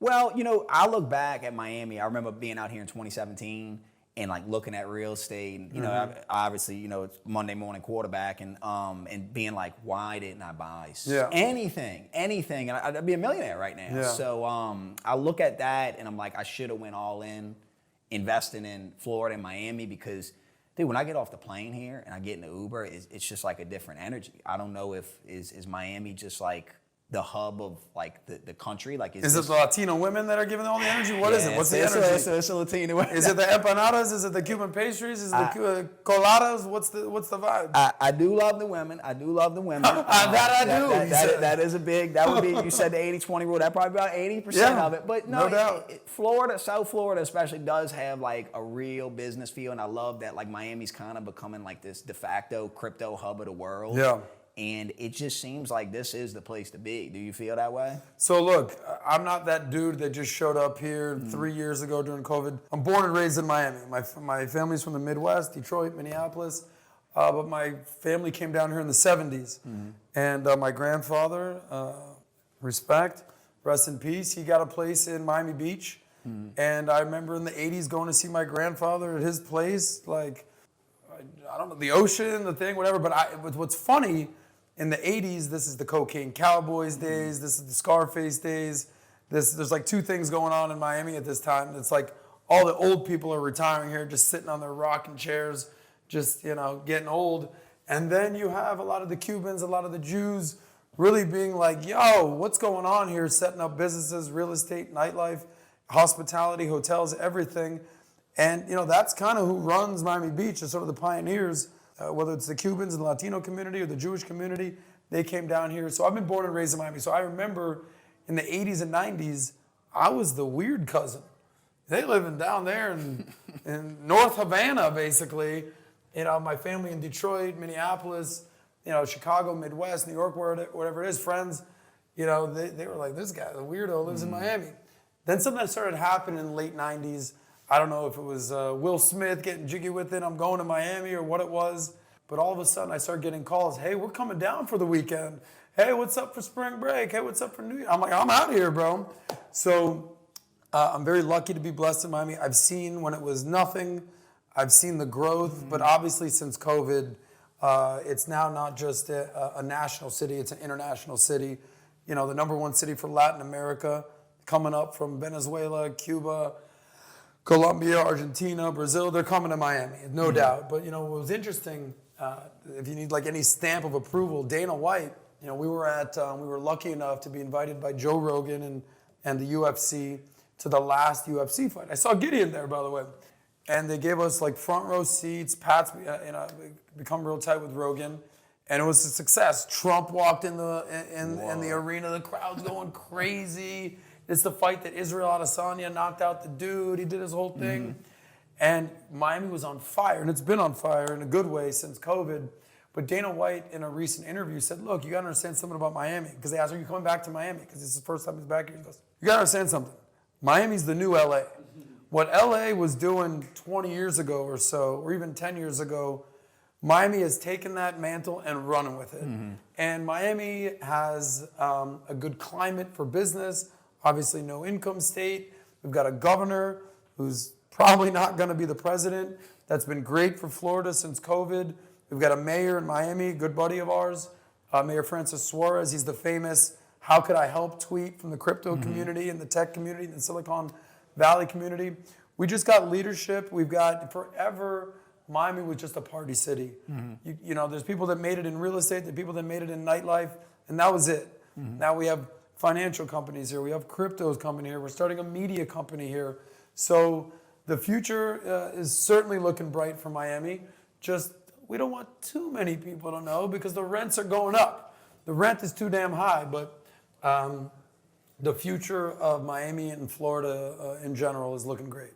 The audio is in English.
Well, I look back at Miami. I remember being out here in 2017 and like looking at real estate. And, obviously, it's Monday morning quarterback and being like, why didn't I buy Yeah. anything? And I'd be a millionaire right now. Yeah. So I look at that and I'm like, I should have went all in investing in Florida and Miami because, dude, when I get off the plane here and I get in the Uber, it's just like a different energy. I don't know if is Miami just like the hub of like the country? Like, is it the Latino women that are giving all the energy? What is it? What's the energy? It's a Latino. Is it the empanadas? Is it the Cuban pastries? Is it the coladas? What's the vibe? I do love the women. I do love the women. That is a big. That would be. You said the 80-20 rule. That probably about 80% of it. But no doubt. Florida, South Florida especially, does have like a real business feel, and I love that. Like Miami's kind of becoming like this de facto crypto hub of the world. Yeah. And it just seems like this is the place to be. Do you feel that way? So look, I'm not that dude that just showed up here 3 years ago during COVID. I'm born and raised in Miami. My family's from the Midwest, Detroit, Minneapolis. But my family came down here in the 70s. And my grandfather, respect, rest in peace, he got a place in Miami Beach. And I remember in the 80s going to see my grandfather at his place, like, I don't know, the ocean, the thing, whatever. But what's funny, in the 80s, this is the Cocaine Cowboys days. This is the Scarface days. There's like two things going on in Miami at this time. It's like all the old people are retiring here, just sitting on their rocking chairs, just, getting old. And then you have a lot of the Cubans, a lot of the Jews really being like, yo, what's going on here? Setting up businesses, real estate, nightlife, hospitality, hotels, everything. And, that's kind of who runs Miami Beach, is sort of the pioneers. Whether it's the Cubans and the Latino community or the Jewish community, they came down here. So I've been born and raised in Miami. So I remember in the 80s and 90s, I was the weird cousin. They living down there in North Havana, basically. My family in Detroit, Minneapolis, Chicago, Midwest, New York, whatever it is, friends, they were like, this guy, the weirdo, lives in Miami. Then something started happening in the late 90s. I don't know if it was Will Smith getting jiggy with it, I'm going to Miami, or what it was. But all of a sudden, I started getting calls. Hey, we're coming down for the weekend. Hey, what's up for spring break? Hey, what's up for New Year? I'm like, I'm out here, bro. So I'm very lucky to be blessed in Miami. I've seen when it was nothing. I've seen the growth. But obviously, since COVID, it's now not just a national city. It's an international city. The #1 city for Latin America, coming up from Venezuela, Cuba, Colombia, Argentina, Brazil, they're coming to Miami, no doubt. But, what was interesting, if you need like any stamp of approval, Dana White, we were lucky enough to be invited by Joe Rogan and the UFC to the last UFC fight. I saw Gideon there, by the way. And they gave us like front row seats. Pat's, become real tight with Rogan. And it was a success. Trump walked in the arena, the crowd's going crazy. It's the fight that Israel Adesanya knocked out the dude. He did his whole thing. And Miami was on fire, and it's been on fire in a good way since COVID. But Dana White, in a recent interview, said, look, you got to understand something about Miami. Because they asked, are you coming back to Miami? Because it's the first time he's back here. He goes, you got to understand something. Miami's the new LA. What LA was doing 20 years ago or so, or even 10 years ago, Miami has taken that mantle and running with it. And Miami has a good climate for business. Obviously, no income state. We've got a governor who's probably not going to be the president. That's been great for Florida since COVID. We've got a mayor in Miami, a good buddy of ours, Mayor Francis Suarez. He's the famous "How could I help" tweet from the crypto community and the tech community and the Silicon Valley community. We just got leadership. We've got forever. Miami was just a party city. There's people that made it in real estate, the people that made it in nightlife, and that was it. Now we have financial companies here. We have cryptos coming here. We're starting a media company here. So the future is certainly looking bright for Miami. Just, we don't want too many people to know because the rents are going up. The rent is too damn high, but the future of Miami and Florida in general is looking great.